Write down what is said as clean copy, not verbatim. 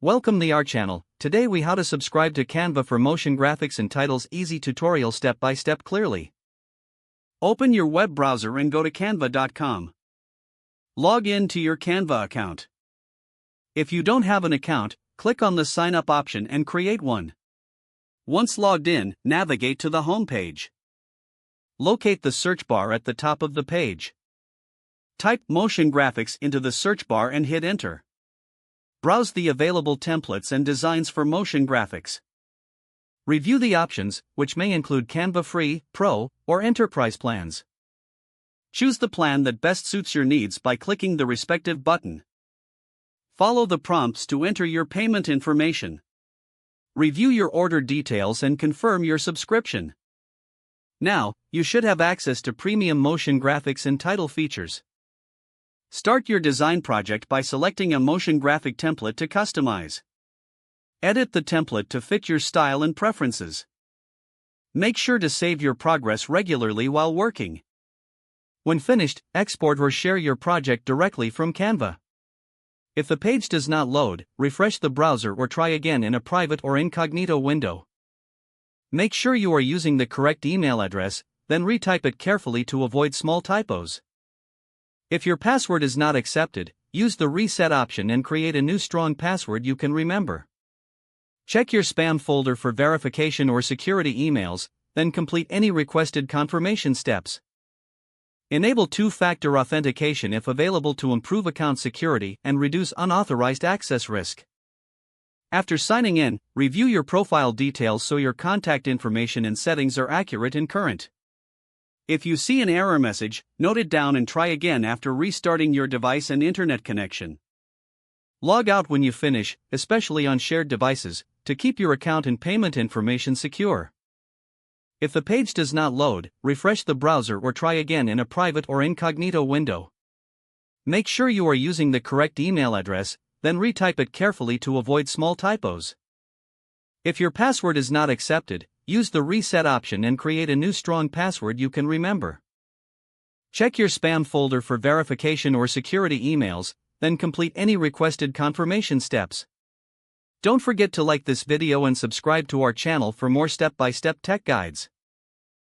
Welcome to our channel. Today we how to subscribe to Canva for motion graphics and titles. Easy tutorial step by step clearly. Open your web browser and go to canva.com. Log in to your Canva account. If you don't have an account, click on the sign up option and create one. Once logged in, navigate to the home page. Locate the search bar at the top of the page. Type motion graphics into the search bar and hit enter. Browse the available templates and designs for motion graphics. Review the options, which may include Canva Free, Pro, or Enterprise plans. Choose the plan that best suits your needs by clicking the respective button. Follow the prompts to enter your payment information. Review your order details and confirm your subscription. Now, you should have access to premium motion graphics and title features. Start your design project by selecting a motion graphic template to customize. Edit the template to fit your style and preferences. Make sure to save your progress regularly while working. When finished, export or share your project directly from Canva. If the page does not load, refresh the browser or try again in a private or incognito window. Make sure you are using the correct email address, then retype it carefully to avoid small typos. If your password is not accepted, use the reset option and create a new strong password you can remember. Check your spam folder for verification or security emails, then complete any requested confirmation steps. Enable two-factor authentication if available to improve account security and reduce unauthorized access risk. After signing in, review your profile details so your contact information and settings are accurate and current. If you see an error message, note it down and try again after restarting your device and internet connection. Log out when you finish, especially on shared devices, to keep your account and payment information secure. If the page does not load, refresh the browser or try again in a private or incognito window. Make sure you are using the correct email address, then retype it carefully to avoid small typos. If your password is not accepted, use the reset option and create a new strong password you can remember. Check your spam folder for verification or security emails, then complete any requested confirmation steps. Don't forget to like this video and subscribe to our channel for more step-by-step tech guides.